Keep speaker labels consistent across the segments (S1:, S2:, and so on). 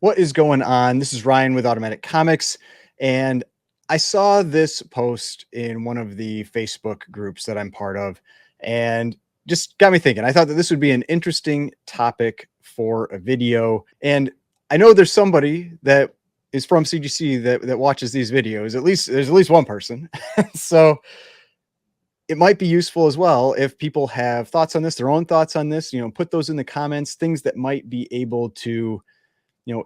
S1: What is going on? This is Ryan with Automatic Comics, and I saw this post in one of the Facebook groups that I'm part of, and just got me thinking. I thought that this would be an interesting topic for a video, and I know there's somebody that is from CGC that watches these videos. At least there's at least one person, so it might be useful as well if people have thoughts on this, their own thoughts on this. Put those in the comments. Things that might be able to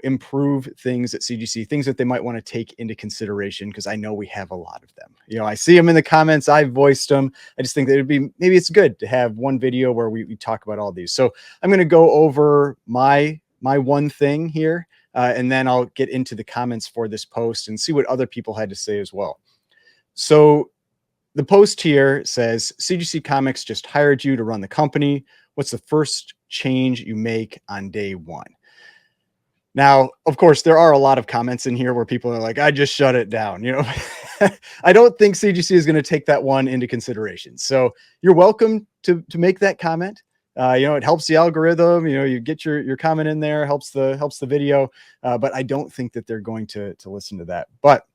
S1: improve things at CGC, things that they might want to take into consideration, because I know we have a lot of them. I see them in the comments, I've voiced them. I just think that maybe it's good to have one video where we talk about all these. So I'm going to go over my one thing here, and then I'll get into the comments for this post and see what other people had to say as well. So the post here says, CGC Comics just hired you to run the company. What's the first change you make on day one? Now, of course, there are a lot of comments in here where people are like, I just shut it down. I don't think CGC is going to take that one into consideration. So you're welcome to make that comment. It helps the algorithm. You get your comment in there, helps the video. But I don't think that they're going to listen to that. But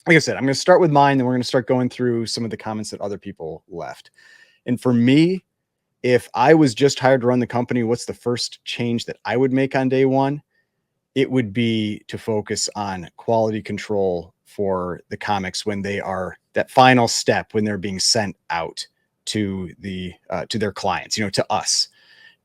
S1: like I said, I'm going to start with mine, then we're going to start going through some of the comments that other people left. And for me, if I was just hired to run the company, what's the first change that I would make on day one? It would be to focus on quality control for the comics when they are that final step, when they're being sent out to their clients, to us,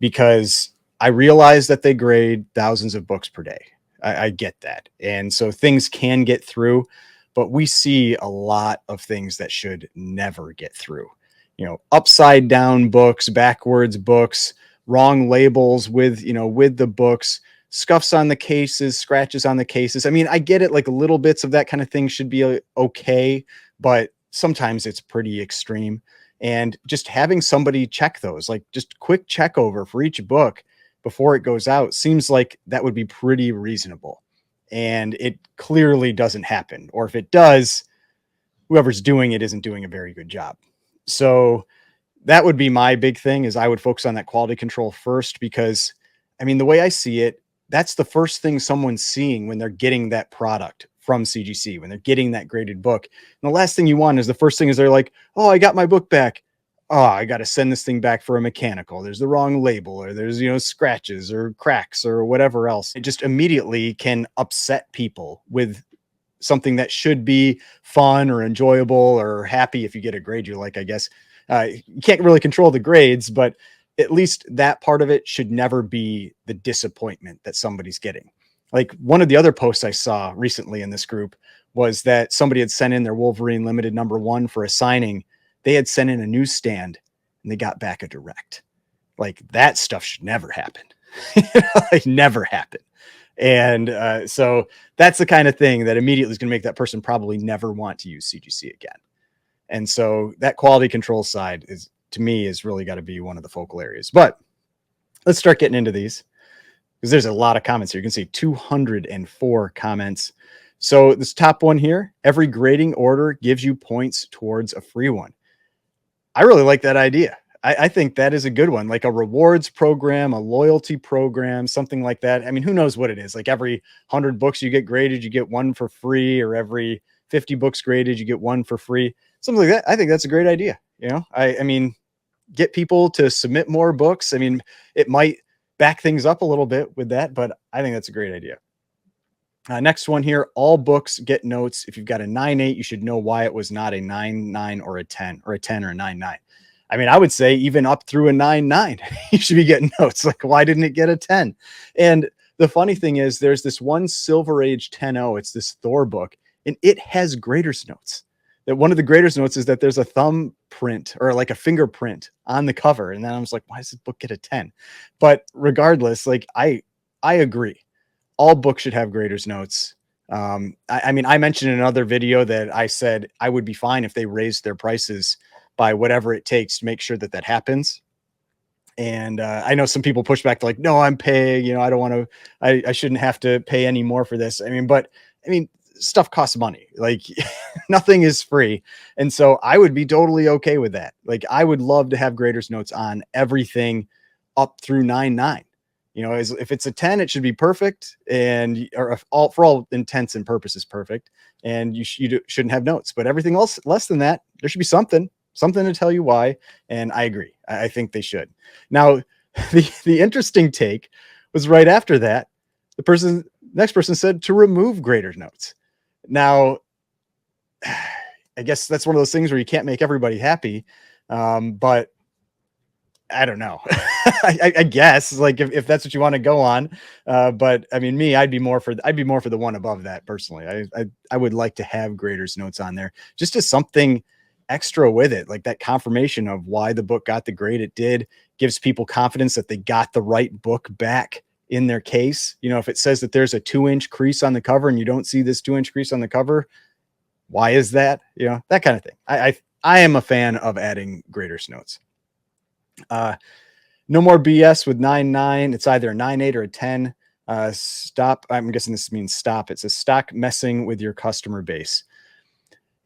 S1: because I realize that they grade thousands of books per day. I get that. And so things can get through, but we see a lot of things that should never get through. Upside down books, backwards books, wrong labels with the books, scuffs on the cases, scratches on the cases. I mean, I get it. Like little bits of that kind of thing should be okay, but sometimes it's pretty extreme. And just having somebody check those, like just quick check over for each book before it goes out, seems like that would be pretty reasonable. And it clearly doesn't happen. Or if it does, whoever's doing it isn't doing a very good job. So that would be my big thing, is I would focus on that quality control first, because I mean, the way I see it, that's the first thing someone's seeing when they're getting that product from CGC, when they're getting that graded book. And the last thing you want is the first thing is they're like, oh, I got my book back. Oh, I got to send this thing back for a mechanical. There's the wrong label, or there's, scratches or cracks or whatever else. It just immediately can upset people with something that should be fun or enjoyable or happy if you get a grade you like, I guess. You can't really control the grades, but at least that part of it should never be the disappointment that somebody's getting. Like one of the other posts I saw recently in this group was that somebody had sent in their Wolverine limited #1 for a signing. They had sent in a newsstand and they got back a direct. Like that stuff should never happen. Like never happen. And so that's the kind of thing that immediately is going to make that person probably never want to use CGC again. And so that quality control side is, to me, has really got to be one of the focal areas. But let's start getting into these, because there's a lot of comments here. You can see 204 comments. So this top one here, every grading order gives you points towards a free one. I really like that idea. I think that is a good one, like a rewards program, a loyalty program, something like that. I mean, who knows what it is? Like every 100 books you get graded, you get one for free, or every 50 books graded, you get one for free, something like that. I think that's a great idea. I mean, get people to submit more books. I mean, it might back things up a little bit with that, but I think that's a great idea. Next one here, all books get notes. If you've got a 9.8, you should know why it was not a 9.9 or a 10, or a 10 or a 9.9. I mean, I would say even up through a 9.9, you should be getting notes. Like, why didn't it get a 10? And the funny thing is, there's this one Silver Age 10.0. It's this Thor book, and it has grader's notes. That one of the grader's notes is that there's a thumbprint or like a fingerprint on the cover. And then I was like, why does this book get a 10? But regardless, like I agree. All books should have grader's notes. I mean, I mentioned in another video that I said I would be fine if they raised their prices by whatever it takes to make sure that happens. And I know some people push back like, no, I'm paying, I don't want to, I shouldn't have to pay any more for this. I mean, stuff costs money. Like nothing is free. And so I would be totally okay with that. Like I would love to have grader's notes on everything up through 9.9. if it's a 10, it should be perfect, and or if all for all intents and purposes perfect, and shouldn't have notes. But everything else less than that, there should be something to tell you why. And I agree. I think they should. Now, the interesting take was right after that. The next person said to remove graders notes. Now, I guess that's one of those things where you can't make everybody happy, but I don't know. I guess like if that's what you want to go on, but I mean, I'd be more for the one above that personally. I would like to have graders notes on there just as something extra with it, like that confirmation of why the book got the grade it did, gives people confidence that they got the right book back in their case. If it says that there's a 2-inch crease on the cover and you don't see this 2-inch crease on the cover, why is that? That kind of thing. I am a fan of adding graders notes. No more BS with 9.9. It's either a 9.8 or a 10. Stop. I'm guessing this means stop. It says stop messing with your customer base.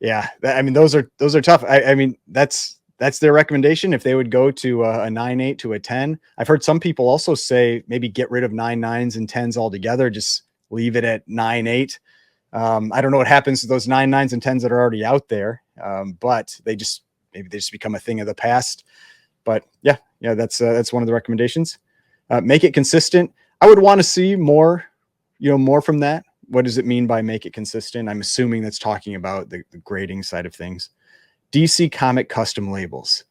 S1: Yeah, I mean those are tough. I mean that's their recommendation. If they would go to a 9.8 to a 10, I've heard some people also say maybe get rid of 9.9s and 10s altogether. Just leave it at 9.8. I don't know what happens to those 9.9s and 10s that are already out there, but maybe they just become a thing of the past. But yeah, that's one of the recommendations. Make it consistent. I would want to see more from that. What does it mean by make it consistent? I'm assuming that's talking about the grading side of things. DC comic custom labels.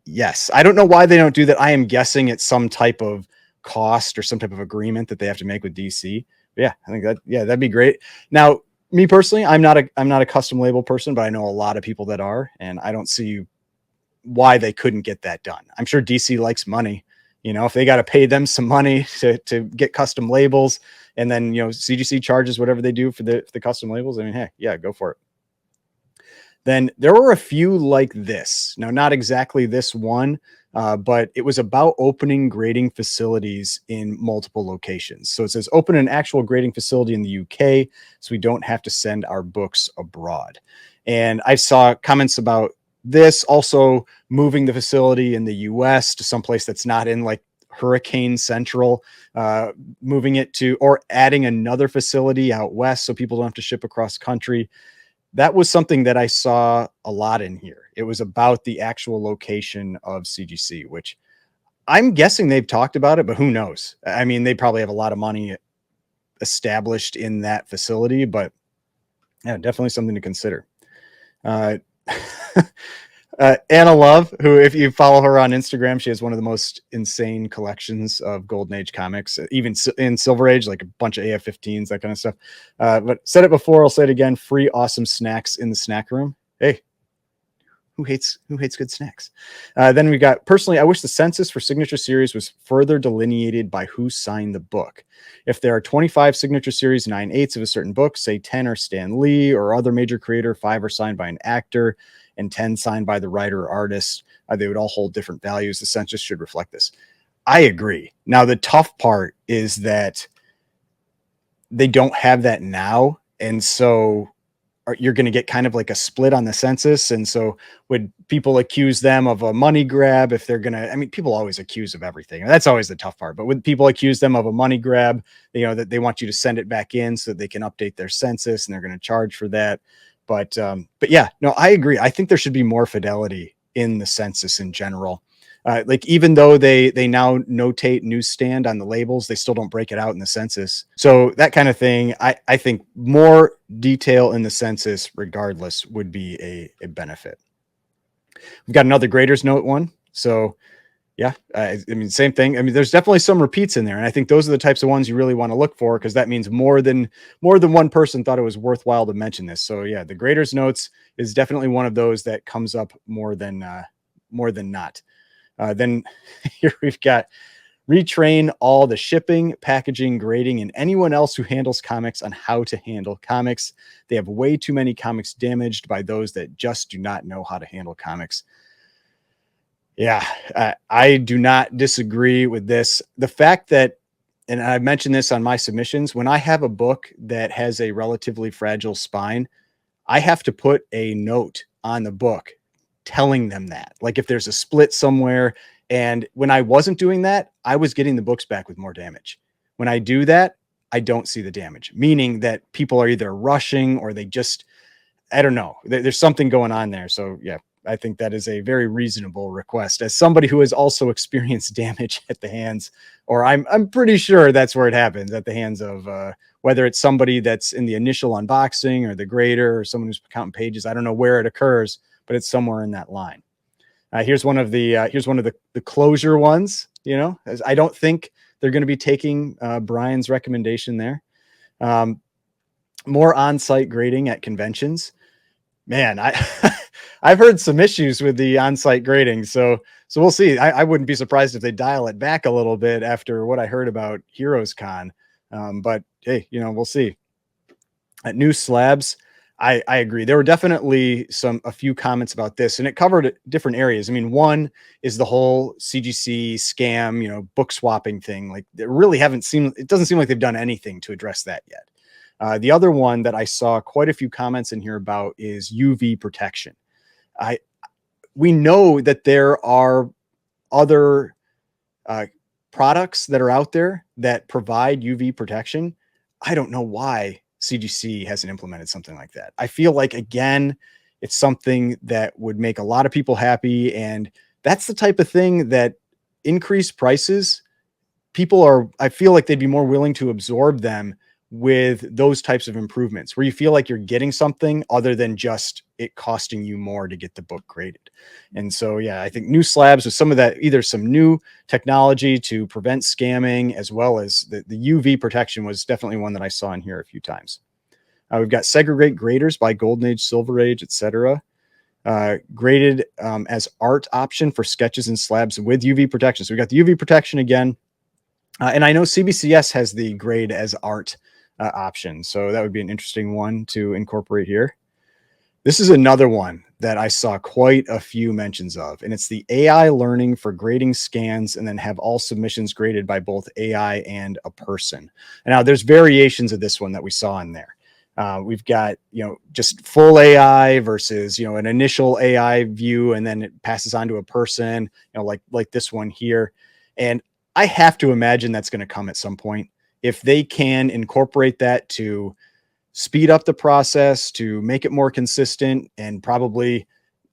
S1: Yes. I don't know why they don't do that. I am guessing it's some type of cost or some type of agreement that they have to make with DC. But yeah, I think that'd be great. Now, me personally, I'm not a custom label person, but I know a lot of people that are, and I don't see why they couldn't get that done. I'm sure DC likes money. If they got to pay them some money to get custom labels, and then, CGC charges whatever they do for the custom labels. I mean, hey, yeah, go for it. Then there were a few like this. Now, not exactly this one, but it was about opening grading facilities in multiple locations. So it says open an actual grading facility in the UK so we don't have to send our books abroad. And I saw comments about this, also moving the facility in the US to someplace that's not in like hurricane central, moving it to, or adding another facility out west so people don't have to ship across country. That was something that I saw a lot in here. It was about the actual location of CGC, which I'm guessing they've talked about it, but who knows? I mean, they probably have a lot of money established in that facility, but yeah, definitely something to consider. Anna Love, who, if you follow her on Instagram, she has one of the most insane collections of Golden Age comics, even in Silver Age, like a bunch of AF-15s, that kind of stuff. But said it before, I'll say it again: free awesome snacks in the snack room. Hey, who hates good snacks? Then we got, personally, I wish the census for signature series was further delineated by who signed the book. If there are 25 signature series, 9/8 of a certain book, say 10 are Stan Lee or other major creator, 5 are signed by an actor, and 10 signed by the writer or artist, they would all hold different values. The census should reflect this. I agree. Now, the tough part is that they don't have that now. And so you're going to get kind of like a split on the census. And so would people accuse them of a money grab if they're going to, I mean, people always accuse of everything. That's always the tough part. But would people accuse them of a money grab, that they want you to send it back in so that they can update their census and they're going to charge for that? But yeah, no, I agree. I think there should be more fidelity in the census in general. Like, even though they now notate newsstand on the labels, they still don't break it out in the census. So that kind of thing, I think more detail in the census regardless would be a benefit. We've got another graders note one. So yeah, I mean, same thing. I mean, there's definitely some repeats in there, and I think those are the types of ones you really want to look for, because that means more than one person thought it was worthwhile to mention this. So yeah, the graders notes is definitely one of those that comes up more than not. Then here we've got retrain all the shipping, packaging, grading, and anyone else who handles comics on how to handle comics. They have way too many comics damaged by those that just do not know how to handle comics. Yeah, I do not disagree with this. The fact that, and I mentioned this on my submissions, when I have a book that has a relatively fragile spine, I have to put a note on the book telling them that. Like, if there's a split somewhere, And when I wasn't doing that, I was getting the books back with more damage. When I do that, I don't see the damage, meaning that people are either rushing or they just, I don't know. There's something going on there. So yeah, I think that is a very reasonable request. As somebody who has also experienced damage at the hands, or I'm pretty sure that's where it happens, at the hands of whether it's somebody that's in the initial unboxing or the grader or someone who's counting pages. I don't know where it occurs, but it's somewhere in that line. Here's one of the closure ones. You know, as I don't think they're going to be taking Brian's recommendation there. Um, More on-site grading at conventions. Man, I've heard some issues with the on-site grading, so we'll see. I wouldn't be surprised if they dial it back a little bit after what I heard about Heroes Con. But hey, you know, we'll see. At new slabs, I agree. There were definitely a few comments about this, and it covered different areas. I mean, one is the whole CGC scam, you know, book swapping thing. Like, they really haven't seen. It doesn't seem like they've done anything to address that yet. The other one that I saw quite a few comments in here about is UV protection. I We know that there are other uh, products that are out there that provide UV protection. I don't know why CGC hasn't implemented something like that. I feel like, again, it's something that would make a lot of people happy. And that's the type of thing that increased prices, I feel like they'd be more willing to absorb them with those types of improvements where you feel like you're getting something other than just it costing you more to get the book graded. And so, yeah, I think new slabs with some of that, either some new technology to prevent scamming, as well as the UV protection, was definitely one that I saw in here a few times. We've got segregate graders by Golden Age, Silver Age, etc. Graded as art option for sketches and slabs with UV protection. So we got the UV protection again. And I know CBCS has the grade as art option. So that would be an interesting one to incorporate here. This is another one that I saw quite a few mentions of, and it's the AI learning for grading scans and then have all submissions graded by both AI and a person. And now there's variations of this one that we saw in there. We've got, you know, just full AI versus, you know, an initial AI view, and then it passes on to a person, you know, like this one here. And I have to imagine that's going to come at some point. If they can incorporate that to speed up the process, to make it more consistent, and probably,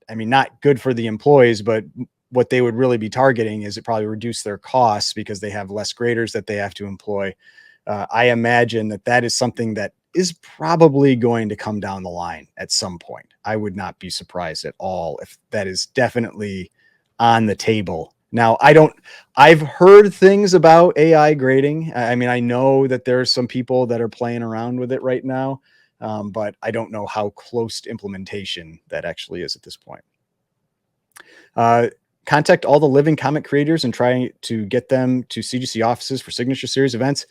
S1: I mean, not good for the employees, but what they would really be targeting is it probably reduce their costs because they have less graders that they have to employ. I imagine that is something that is probably going to come down the line at some point. I would not be surprised at all if that is definitely on the table. Now, I've heard things about AI grading. I mean, I know that there's some people that are playing around with it right now, but I don't know how close to implementation that actually is at this point. Contact all the living comic creators and try to get them to CGC offices for signature series events.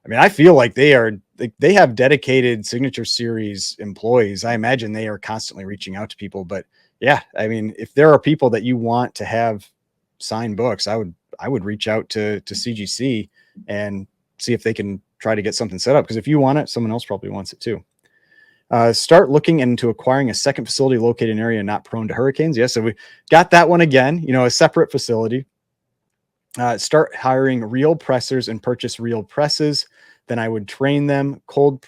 S1: I mean, I feel like they have dedicated signature series employees. I imagine they are constantly reaching out to people. But yeah, I mean, if there are people that you want to have sign books, I would reach out to CGC and see if they can try to get something set up. Because if you want it, someone else probably wants it too. Start looking into acquiring a second facility located in an area not prone to hurricanes. Yes, so we got that one again. You know, a separate facility. Start hiring real pressers and purchase real presses. Then I would train them. Cold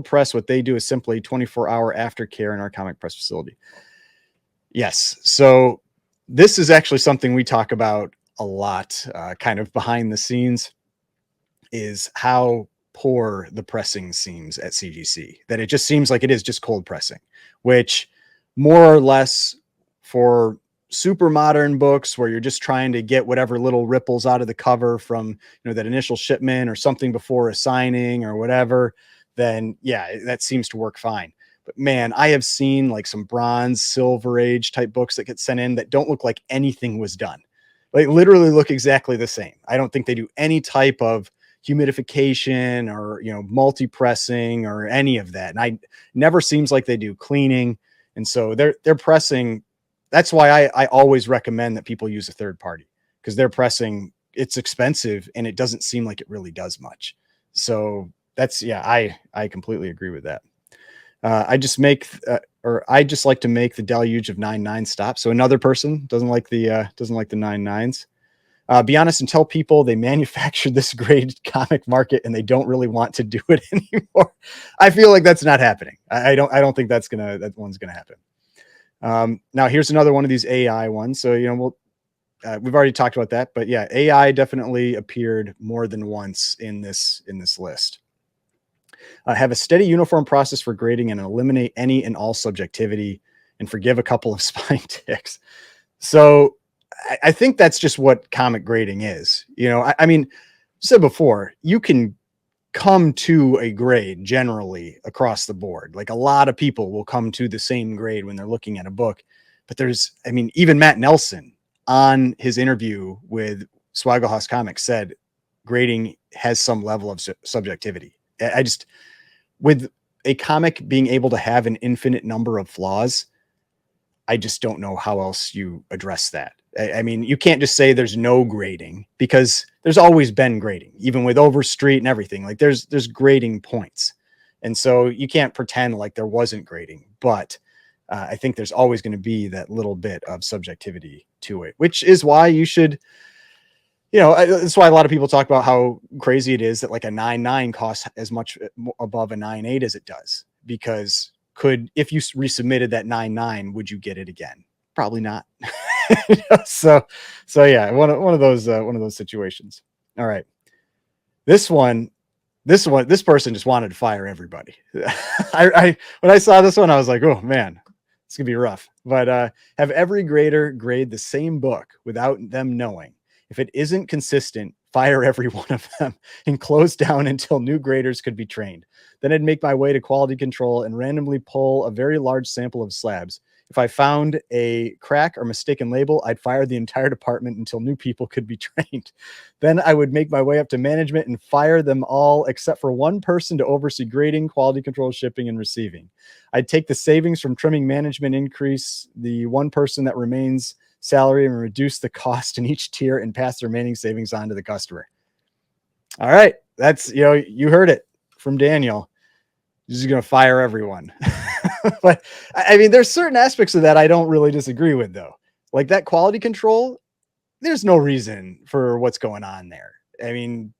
S1: press. What they do is simply 24-hour aftercare in our comic press facility. Yes. So this is actually something we talk about a lot, kind of behind the scenes, is how poor the pressing seems at CGC. That it just seems like it is just cold pressing, which more or less for super modern books where you're just trying to get whatever little ripples out of the cover from, you know, that initial shipment or something before a signing or whatever, then yeah, that seems to work fine. But man, I have seen like some bronze, silver age type books that get sent in that don't look like anything was done. Like literally look exactly the same. I don't think they do any type of humidification or, you know, multi-pressing or any of that. And I never seems like they do cleaning. And so they're pressing. That's why I always recommend that people use a third party, because they're pressing, it's expensive and it doesn't seem like it really does much. So that's, yeah, I completely agree with that. I just make, or I just like to make the deluge of 9 stop. So another person doesn't like the 9 be honest and tell people they manufactured this great comic market and they don't really want to do it anymore. I feel like that's not happening. I don't think that one's gonna happen. Now here's another one of these AI ones. So, we've already talked about that, but yeah, AI definitely appeared more than once in this list. Have a steady uniform process for grading and eliminate any and all subjectivity and forgive a couple of spine ticks. So I think that's just what comic grading is. I mean, said before, you can come to a grade generally across the board. Like a lot of people will come to the same grade when they're looking at a book. But even Matt Nelson on his interview with Swagglehouse Comics said grading has some level of subjectivity. With a comic being able to have an infinite number of flaws, I just don't know how else you address that. I mean, you can't just say there's no grading because there's always been grading, even with Overstreet and everything. Like there's grading points. And so you can't pretend like there wasn't grading, but I think there's always going to be that little bit of subjectivity to it, which is why you should, that's why a lot of people talk about how crazy it is that like a 9.9 costs as much above a 9.8 as it does, because if you resubmitted that 9.9, would you get it again? Probably not. So yeah, one of those situations. All right. This person just wanted to fire everybody. When I saw this one, I was like, oh man, it's gonna be rough. But have every grader grade the same book without them knowing. If it isn't consistent, fire every one of them and close down until new graders could be trained. Then I'd make my way to quality control and randomly pull a very large sample of slabs. If I found a crack or mistaken label, I'd fire the entire department until new people could be trained. Then I would make my way up to management and fire them all except for one person to oversee grading, quality control, shipping, and receiving. I'd take the savings from trimming management, increase the one person that remains salary, and reduce the cost in each tier and pass the remaining savings on to the customer. All right. That's, you heard it from Daniel. He's going to fire everyone. But I mean, there's certain aspects of that I don't really disagree with, though. Like that quality control, there's no reason for what's going on there. I mean,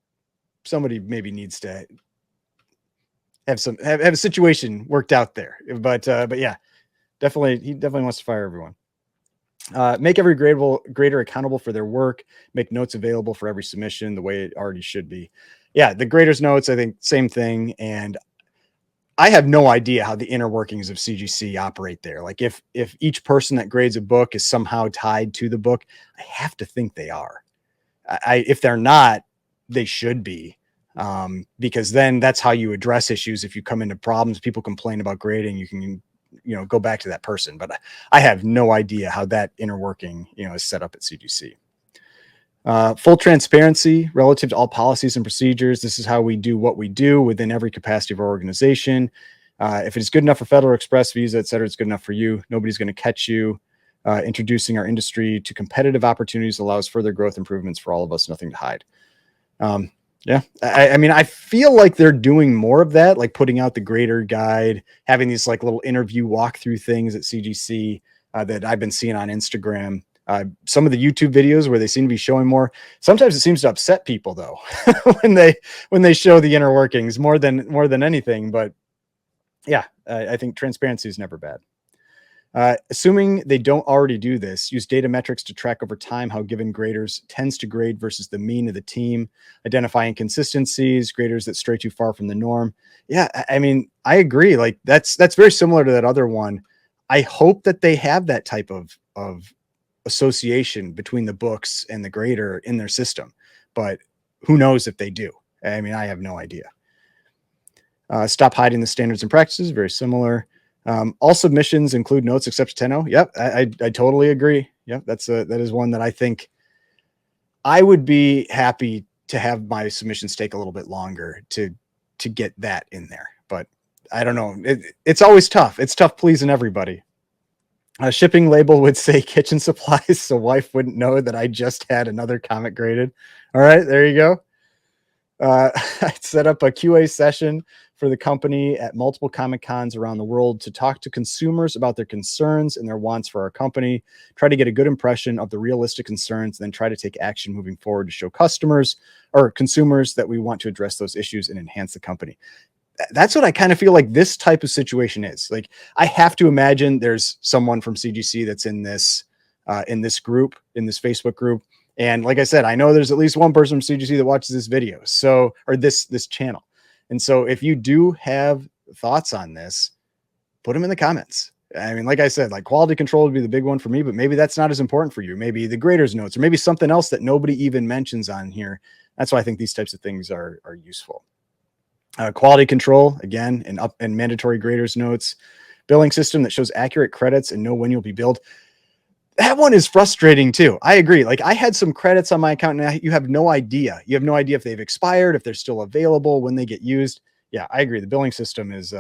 S1: somebody maybe needs to have a situation worked out there. But yeah, he definitely wants to fire everyone. Make every grader accountable for their work. Make notes available for every submission the way it already should be. Yeah, the graders' notes, I think, same thing. And I have no idea how the inner workings of CGC operate there. Like if each person that grades a book is somehow tied to the book, I have to think they are. If they're not, they should be, because then that's how you address issues. If you come into problems, people complain about grading, you can go back to that person. But I have no idea how that inner working is set up at CGC. Full transparency relative to all policies and procedures. This is how we do what we do within every capacity of our organization. If it is good enough for Federal Express, Visa, et cetera, it's good enough for you. Nobody's going to catch you. Introducing our industry to competitive opportunities allows further growth improvements for all of us. Nothing to hide. Yeah, I mean, I feel like they're doing more of that, like putting out the grader guide, having these like little interview walkthrough things at CGC that I've been seeing on Instagram. Some of the YouTube videos where they seem to be showing more. Sometimes it seems to upset people though, when they show the inner workings more than anything. But yeah, I think transparency is never bad. Assuming they don't already do this, use data metrics to track over time how given graders tends to grade versus the mean of the team, identify inconsistencies, graders that stray too far from the norm. Yeah, I mean, I agree. Like that's very similar to that other one. I hope that they have that type of association between the books and the grader in their system, but who knows if they do? I mean, I have no idea. Stop hiding the standards and practices. Very similar. All submissions include notes except 10-0. Yep, I totally agree. Yep, that is one that I think I would be happy to have my submissions take a little bit longer to get that in there. But I don't know. It's always tough. It's tough pleasing everybody. A shipping label would say kitchen supplies, so wife wouldn't know that I just had another comic graded. All right, there you go. I set up a QA session for the company at multiple Comic Cons around the world to talk to consumers about their concerns and their wants for our company, try to get a good impression of the realistic concerns, then try to take action moving forward to show customers or consumers that we want to address those issues and enhance the company. That's what I kind of feel like this type of situation is. Like, I have to imagine there's someone from CGC that's in this group, in this Facebook group. And like I said, I know there's at least one person from CGC that watches this video. So, or this channel. And so if you do have thoughts on this, put them in the comments. I mean, like I said, like quality control would be the big one for me, but maybe that's not as important for you. Maybe the graders notes, or maybe something else that nobody even mentions on here. That's why I think these types of things are useful. Quality control, again, and mandatory graders notes, billing system that shows accurate credits and know when you'll be billed. That one is frustrating too. I agree. Like, I had some credits on my account and you have no idea. You have no idea if they've expired, if they're still available, when they get used. Yeah, I agree. The billing system is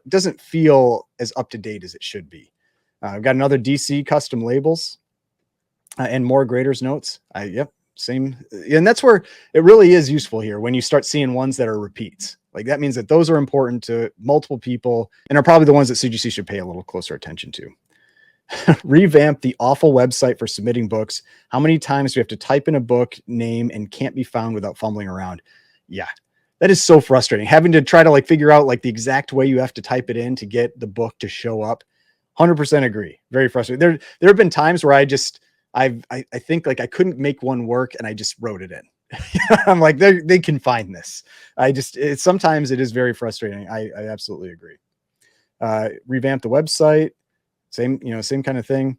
S1: doesn't feel as up to date as it should be. I've got another DC custom labels and more graders notes. Yep, same. And that's where it really is useful here, when you start seeing ones that are repeats. Like, that means that those are important to multiple people and are probably the ones that CGC should pay a little closer attention to. Revamp the awful website for submitting books. How many times do you have to type in a book name and can't be found without fumbling around? Yeah, that is so frustrating. Having to try to like figure out like the exact way you have to type it in to get the book to show up. 100% agree. Very frustrating. There have been times where I think like I couldn't make one work and I just wrote it in. I'm like, they can find this. Sometimes it is very frustrating. I absolutely agree. Revamp the website. Same kind of thing.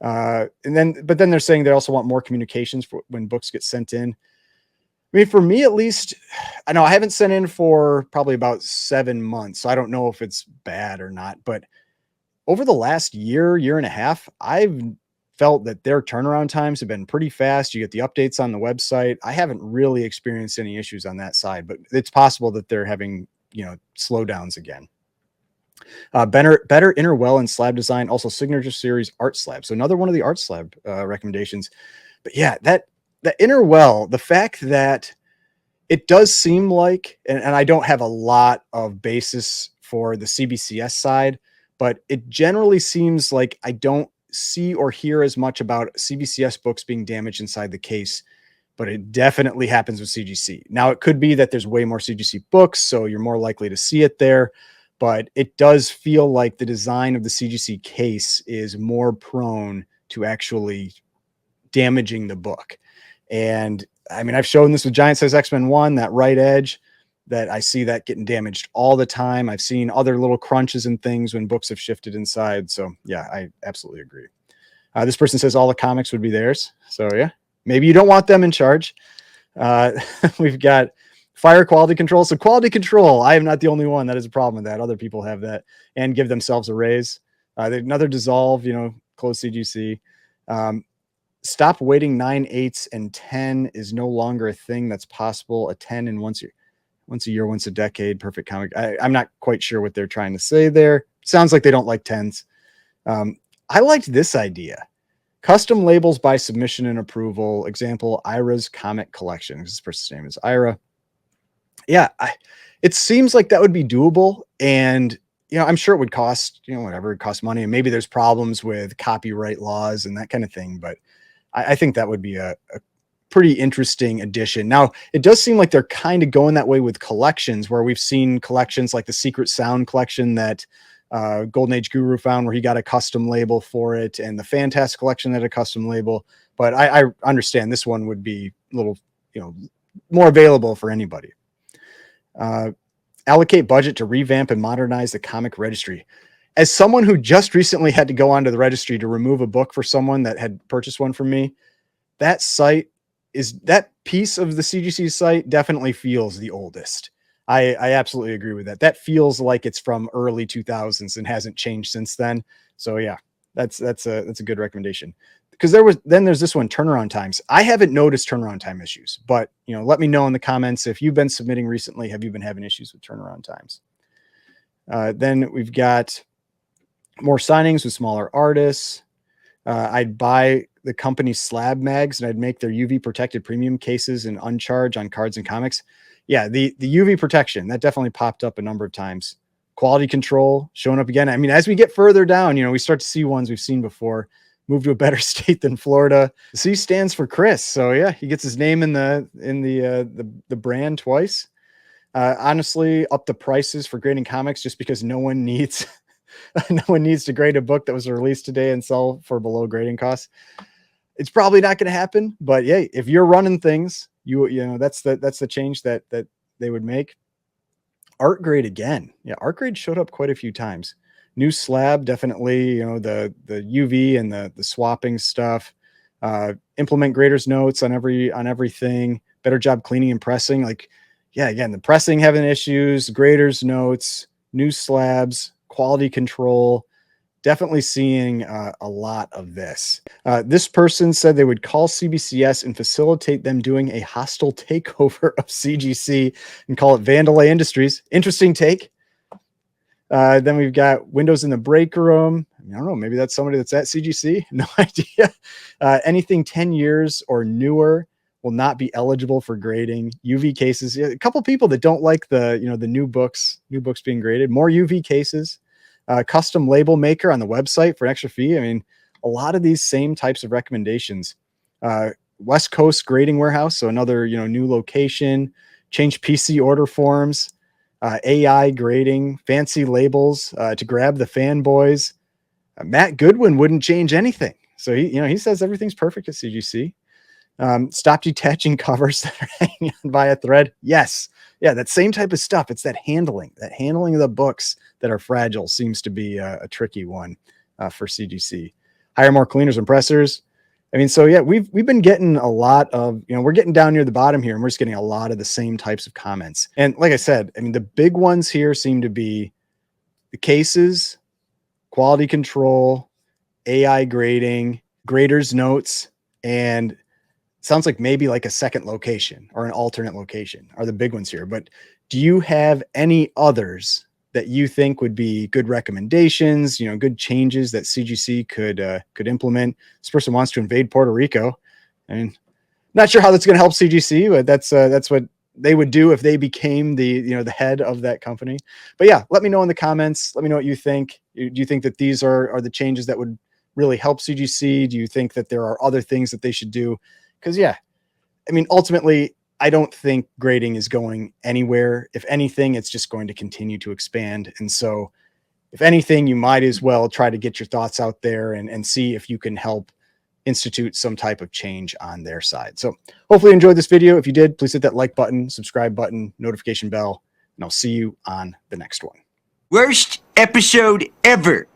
S1: But then they're saying they also want more communications for when books get sent in. I mean, for me, at least, I know I haven't sent in for probably about 7 months. So I don't know if it's bad or not, but over the last year and a half, I've felt that their turnaround times have been pretty fast. You get the updates on the website. I haven't really experienced any issues on that side, but it's possible that they're having, slowdowns again. Better inner well and slab design, also signature series art slab. So another one of the art slab recommendations. But yeah, that inner well, the fact that it does seem like, and I don't have a lot of basis for the CBCS side, but it generally seems like I don't see or hear as much about CBCS books being damaged inside the case, but it definitely happens with CGC. Now, it could be that there's way more CGC books, so you're more likely to see it there. But it does feel like the design of the CGC case is more prone to actually damaging the book. And I mean, I've shown this with Giant Size X-Men 1, that right edge, that I see that getting damaged all the time. I've seen other little crunches and things when books have shifted inside. So yeah, I absolutely agree. This person says all the comics would be theirs. So yeah, maybe you don't want them in charge. We've got fire quality control. So quality control, I am not the only one that has a problem with that. Other people have that and give themselves a raise. Another dissolve, close CGC. Stop waiting 9/8 and 10 is no longer a thing that's possible. A 10 in once a year, once a decade, perfect comic. I'm not quite sure what they're trying to say there. Sounds like they don't like 10s. I liked this idea. Custom labels by submission and approval. Example, Ira's comic collection. This person's name is Ira. Yeah, it seems like that would be doable. And, I'm sure it would cost, whatever, it costs money. And maybe there's problems with copyright laws and that kind of thing. But I think that would be a pretty interesting addition. Now, it does seem like they're kind of going that way with collections, where we've seen collections like the Secret Sound collection that Golden Age Guru found, where he got a custom label for it, and the Fantastic collection had a custom label. But I understand this one would be a little, more available for anybody. Allocate budget to revamp and modernize the comic registry. As someone who just recently had to go onto the registry to remove a book for someone that had purchased one from me, that piece of the CGC site definitely feels the oldest. I absolutely agree with that. That feels like it's from early 2000s and hasn't changed since then. So yeah, that's a good recommendation. Because there's this one, turnaround times. I haven't noticed turnaround time issues, but let me know in the comments if you've been submitting recently. Have you been having issues with turnaround times? Then we've got more signings with smaller artists. I'd buy the company slab mags, and I'd make their UV protected premium cases and uncharge on cards and comics. Yeah, the UV protection that definitely popped up a number of times. Quality control showing up again. I mean, as we get further down, we start to see ones we've seen before. Move to a better state than Florida. C stands for Chris, so yeah, he gets his name in the brand twice. Honestly, up the prices for grading comics just because no one needs no one needs to grade a book that was released today and sell for below grading costs. It's probably not going to happen, but yeah, if you're running things, that's the change that they would make. Art grade again. Yeah, art grade showed up quite a few times. New slab, definitely, the UV and the swapping stuff. Implement graders notes on everything. Better job cleaning and pressing. Like, yeah, again, the pressing having issues, graders notes, new slabs, quality control. Definitely seeing a lot of this. This person said they would call CBCS and facilitate them doing a hostile takeover of CGC and call it Vandalay Industries. Interesting take. Then we've got Windows in the break room. I don't know. Maybe that's somebody that's at CGC. No idea. Anything 10 years or newer will not be eligible for grading. UV cases. A couple people that don't like the new books being graded. More UV cases. Custom label maker on the website for an extra fee. I mean, a lot of these same types of recommendations. West Coast grading warehouse, so another new location. Change PC order forms. AI grading, fancy labels to grab the fanboys. Matt Goodwin wouldn't change anything, so he says everything's perfect at CGC. Stop detaching covers that are hanging on by a thread. Yes. Yeah, that same type of stuff. It's that handling of the books that are fragile seems to be a tricky one for CGC. Hire more cleaners and pressers. I mean, so yeah, we've been getting a lot of, we're getting down near the bottom here and we're just getting a lot of the same types of comments. And like I said, I mean, the big ones here seem to be the cases, quality control, AI grading, graders notes, and sounds like maybe like a second location or an alternate location are the big ones here. But do you have any others that you think would be good recommendations, good changes that CGC could implement? This person wants to invade Puerto Rico. I mean, not sure how that's going to help CGC, but that's what they would do if they became the head of that company. But yeah, let me know in the comments. Let me know what you think. Do you think that these are the changes that would really help CGC? Do you think that there are other things that they should do? Because yeah, I mean, ultimately, I don't think grading is going anywhere. If anything, it's just going to continue to expand. And so if anything, you might as well try to get your thoughts out there and see if you can help institute some type of change on their side. So hopefully you enjoyed this video. If you did, please hit that like button, subscribe button, notification bell, and I'll see you on the next one.
S2: Worst episode ever.